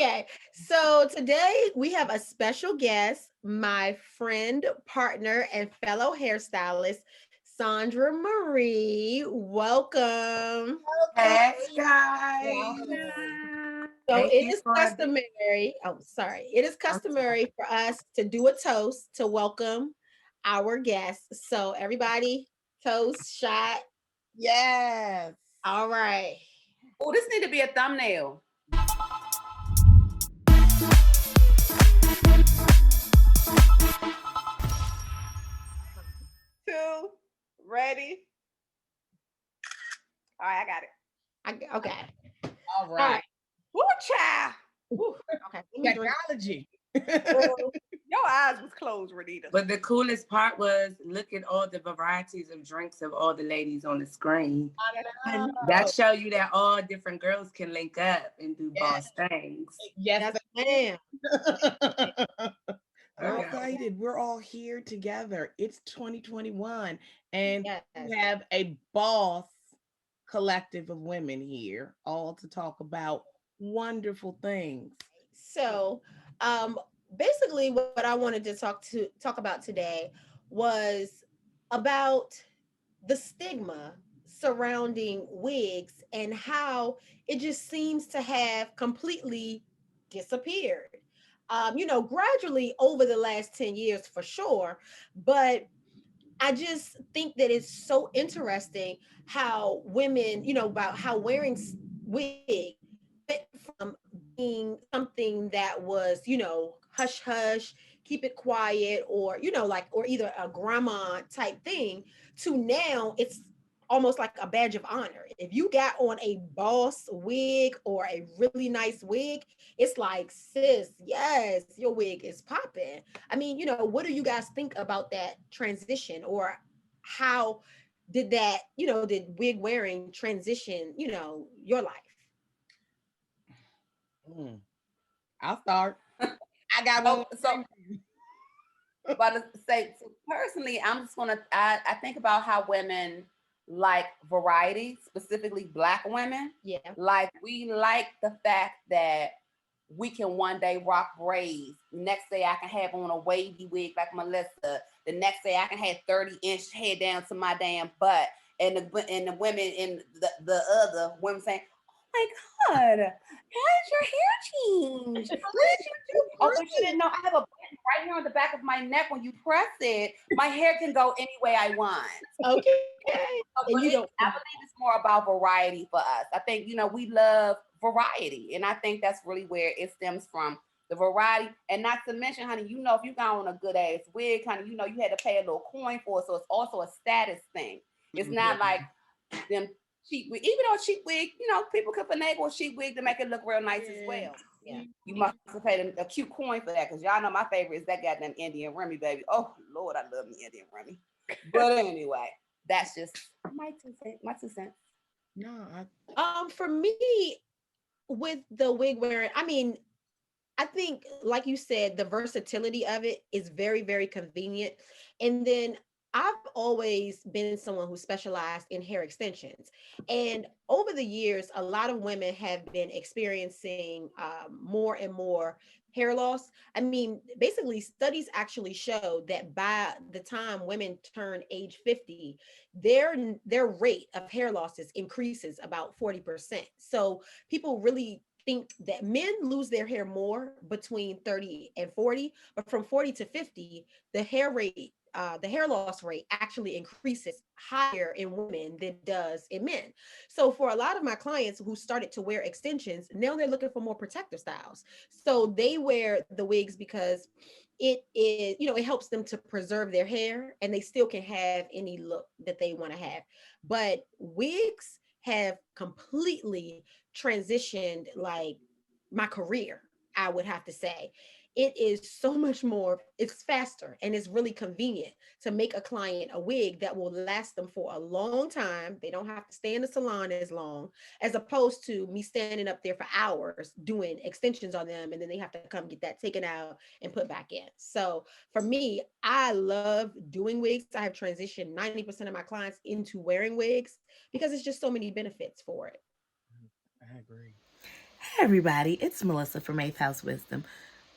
Okay, so today we have a special guest, my friend, partner, and fellow hairstylist, Sandra Marie. Welcome. Hey Wow. guys. So Thank it you is for the customary. Oh, sorry. It is I'm sorry. customary for us to do a toast to welcome our guests. So everybody, toast, shot. Yes. All right. Oh, this need to be a thumbnail. Two, ready. All right, I got it. Okay. All All right. right. Woo, child. Whew. Okay. Let me drink. Technology. Your eyes was closed, Renita. But the coolest part was look at all the varieties of drinks of all the ladies on the screen. I know. That show you that all different girls can link up and do Yes. boss things. Yes. Yes, ma'am. We're All right. excited. We're all here together. It's 2021, and Yes. we have a boss collective of women here, all to talk about wonderful things. So, um, basically, what I wanted to talk about today was about the stigma surrounding wigs and how it just seems to have completely disappeared. Gradually over the last 10 years for sure, but I just think that it's so interesting how women, about how wearing wig went from being something that was, hush hush, keep it quiet, or, or either a grandma type thing, to now it's almost like a badge of honor. If you got on a boss wig or a really nice wig, it's like, sis, yes, your wig is popping. I mean, what do you guys think about that transition, or how did that, did wig wearing transition, your life? Mm. I'll start. I got one. So but to say so personally, I'm just gonna I think about how women like variety, specifically black women. Yeah. Like we like the fact that we can one day rock braids. Next day I can have on a wavy wig like Melissa. The next day I can have 30-inch hair down to my damn butt. And the women in the other women saying, "Oh my God, how did your hair change? What did you do? Oh, but you didn't know I have a button right here on the back of my neck. When you press it, my hair can go any way I want." Okay. But And you don't. I believe it's more about variety for us. I think, we love variety. And I think that's really where it stems from, the variety. And not to mention, honey, if you got on a good ass wig, honey, you had to pay a little coin for it. So it's also a status thing. It's not like them cheap wig. Even though cheap wig, people could finagle a cheap wig to make it look real nice as well. Yeah. You must have paid a cute coin for that, because y'all know my favorite is that goddamn Indian Remy, baby. Oh, Lord, I love me Indian Remy. But anyway, that's just my 2 cents. My 2 cents. No, For me, with the wig wearing, I mean, I think, like you said, the versatility of it is very, very convenient. And then I've always been someone who specialized in hair extensions. And over the years, a lot of women have been experiencing more and more hair loss. I mean, basically, studies actually show that by the time women turn age 50, their rate of hair losses increases about 40%. So people really think that men lose their hair more between 30 and 40, but from 40 to 50, the hair loss rate actually increases higher in women than it does in men. So for a lot of my clients who started to wear extensions, now they're looking for more protective styles. So they wear the wigs because it helps them to preserve their hair and they still can have any look that they want to have. But wigs have completely transitioned like my career, I would have to say. It is so much more, it's faster and it's really convenient to make a client a wig that will last them for a long time. They don't have to stay in the salon as long, as opposed to me standing up there for hours doing extensions on them and then they have to come get that taken out and put back in. So for me, I love doing wigs. I have transitioned 90% of my clients into wearing wigs because it's just so many benefits for it. I agree. Hey everybody, it's Melissa from 8th House Wisdom.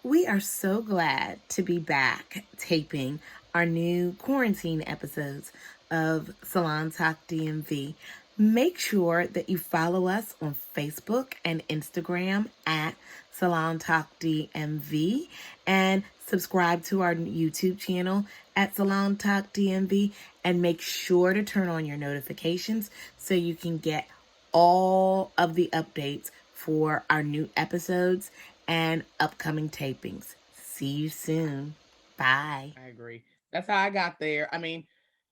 We are so glad to be back taping our new quarantine episodes of Salon Talk DMV. Make sure that you follow us on Facebook and Instagram at Salon Talk DMV and subscribe to our YouTube channel at Salon Talk DMV and make sure to turn on your notifications so you can get all of the updates for our new episodes and upcoming tapings. See you soon. Bye. I agree. That's how I got there. I mean,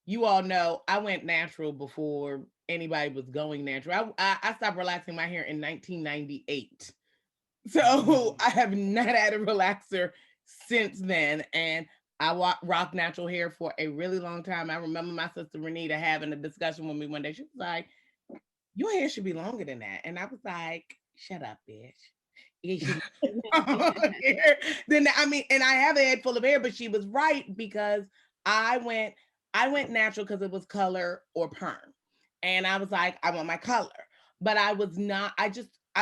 you all know I went natural before anybody was going natural. I stopped relaxing my hair in 1998. So I have not had a relaxer since then. And I rocked natural hair for a really long time. I remember my sister Renita having a discussion with me one day. She was like, your hair should be longer than that. And I was like, shut up, bitch. It should be longer. Then I mean, and I have a head full of hair, but she was right because I went I went natural because it was color or perm. And I was like, I want my color. But I was not, I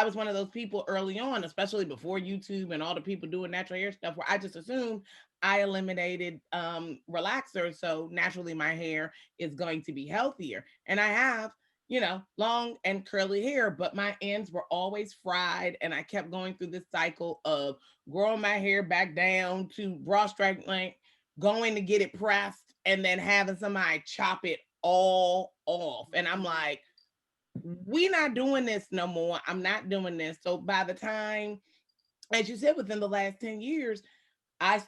was one of those people early on, especially before YouTube and all the people doing natural hair stuff, where I just assumed I eliminated relaxers. So naturally my hair is going to be healthier. And I have long and curly hair, but my ends were always fried. And I kept going through this cycle of growing my hair back down to bra strap length, going to get it pressed, and then having somebody chop it all off. And I'm like, we not doing this no more. I'm not doing this. So by the time, as you said, within the last 10 years, I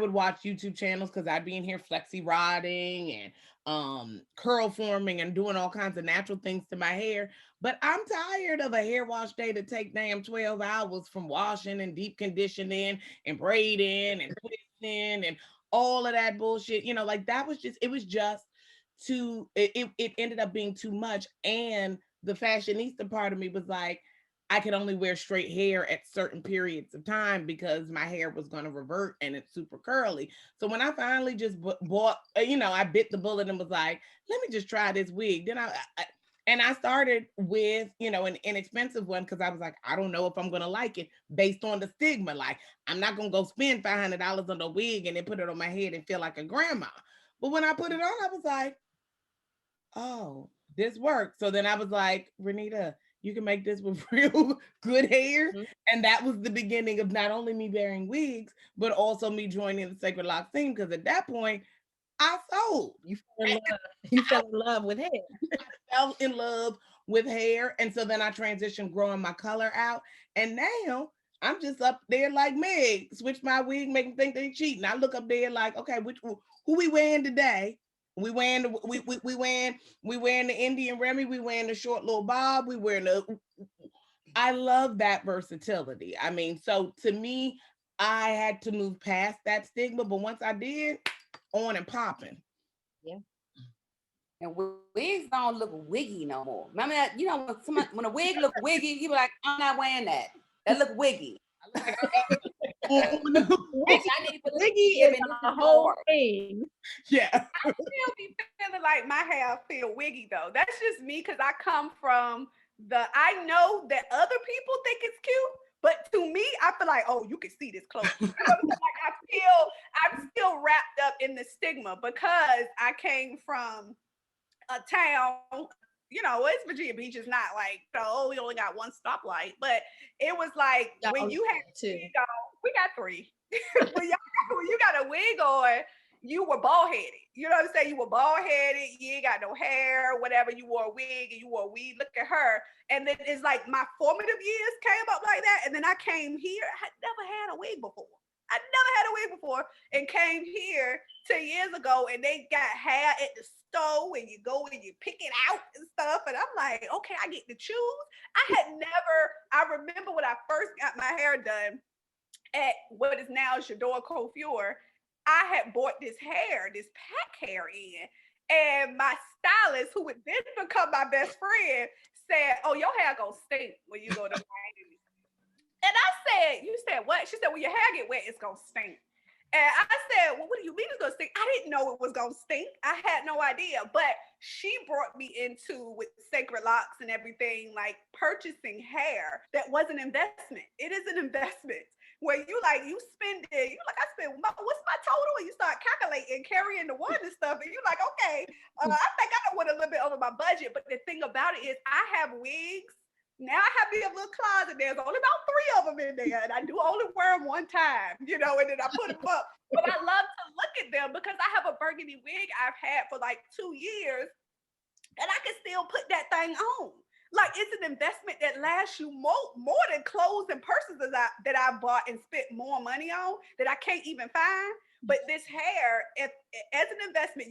would watch YouTube channels because I'd be in here flexi rodding and curl forming and doing all kinds of natural things to my hair. But I'm tired of a hair wash day to take damn 12 hours from washing and deep conditioning and braiding and twisting and all of that bullshit. Like that was just, it was just it ended up being too much. And the fashionista part of me was like, I could only wear straight hair at certain periods of time because my hair was going to revert and it's super curly. So when I finally just bought, I bit the bullet and was like, let me just try this wig. Then I started with, an inexpensive one because I was like, I don't know if I'm going to like it based on the stigma. Like, I'm not going to go spend $500 on a wig and then put it on my head and feel like a grandma. But when I put it on, I was like, oh, this works. So then I was like, Renita, you can make this with real good hair. Mm-hmm. And that was the beginning of not only me wearing wigs, but also me joining the Sacred Lock team. Because at that point, I sold. You fell in love. You fell in love with hair. I fell in love with hair. And so then I transitioned growing my color out. And now I'm just up there like Meg, switch my wig, make them think they cheating. I look up there like, okay, who we wearing today? We wearing the Indian Remy, we wearing the short little bob, we wearing the. I love that versatility. I mean, so to me, I had to move past that stigma, but once I did, on and popping. Yeah. And wigs don't look wiggy no more. Remember that? When a wig look wiggy, you be like, I'm not wearing that. That look wiggy. Wiggy is a whole thing. Yeah. I still be feeling like my hair feel wiggy though. That's just me because I come from I know that other people think it's cute, but to me, I feel like, oh, you can see this close. Like I'm still wrapped up in the stigma because I came from a town. It's Virginia Beach. It's not like, we only got one stoplight, but it was like when you had two, we got three. when you got a wig on, you were bald headed. You know what I'm saying? You were bald headed. You ain't got no hair, whatever. You wore a wig and you wore a weave. Look at her. And then it's like my formative years came up like that. And then I came here. I never had a wig before. And came here 2 years ago and they got hair at the store and you go and you pick it out and stuff. And I'm like, okay, I get to choose. I remember when I first got my hair done at what is now Shador Coiffure, I had bought this pack hair in. And my stylist, who would then become my best friend, said, oh, your hair gonna stink when you go to Miami. And I said, you said what? She said, when your hair get wet, it's gonna stink. And I said, well, what do you mean it's gonna stink? I didn't know it was gonna stink. I had no idea. But she brought me into with Sacred Locks and everything, like purchasing hair that was an investment. It is an investment where you spend it, you like, I spend, what's my total? And you start calculating, carrying the one and stuff, and you're like, okay, I think I went a little bit over my budget. But the thing about it is I have wigs. Now I have me a little closet. There's only about 3 of them in there, and I do only wear them one time, and then I put them up. But I love to look at them because I have a burgundy wig I've had for like 2 years, and I can still put that thing on. Like, it's an investment that lasts you more than clothes and purses that I bought and spent more money on that I can't even find. But this hair, as an investment,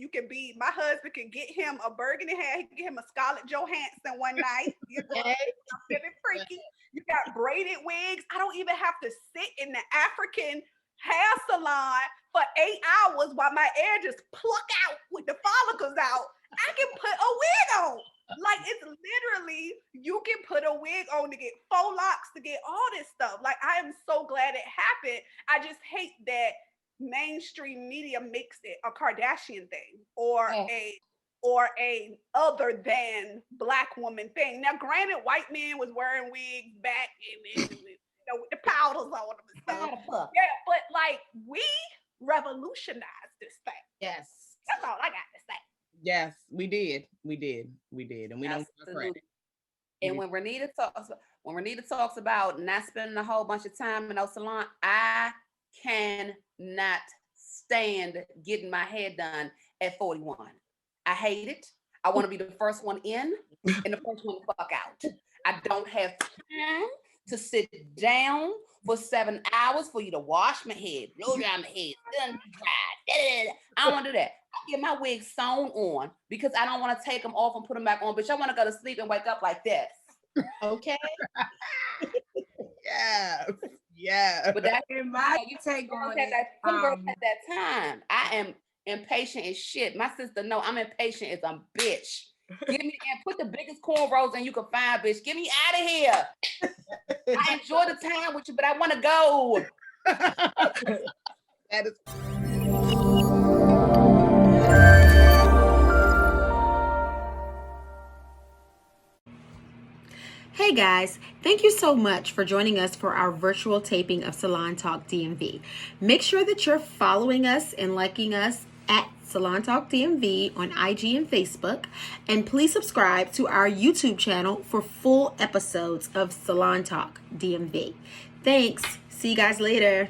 my husband can get him a burgundy hair. He can get him a Scarlett Johansson one night. I'm feeling freaky. You got braided wigs. I don't even have to sit in the African hair salon for 8 hours while my hair just pluck out with the follicles out. I can put a wig on. Like, it's literally, you can put a wig on to get faux locks, to get all this stuff. Like, I am so glad it happened. I just hate that mainstream media makes it a Kardashian thing or a other than Black woman thing. Now, granted, white men was wearing wigs back in with the powders on them and stuff. Yeah, but like, we revolutionized this thing. Yes. That's all I got to say. Yes, we did. And we don't give credit. And when Renita talks about not spending a whole bunch of time in those salon, I cannot stand getting my hair done at 41. I hate it. I want to be the first one in and the first one to fuck out. I don't have time to sit down for 7 hours for you to wash my head, blow dry my head, done dry. I don't want to do that. I get my wig sewn on because I don't want to take them off and put them back on. Bitch, I want to go to sleep and wake up like this. Okay. Yeah. But that's my take on it. At that time, I am impatient as shit. My sister know I'm impatient as a bitch. Get me and put the biggest cornrows in you can find, bitch. Get me out of here. I enjoy the time with you, but I want to go. That is. Hey guys, thank you so much for joining us for our virtual taping of Salon Talk DMV. Make sure that you're following us and liking us at Salon Talk DMV on IG and Facebook. And please subscribe to our YouTube channel for full episodes of Salon Talk DMV. Thanks. See you guys later.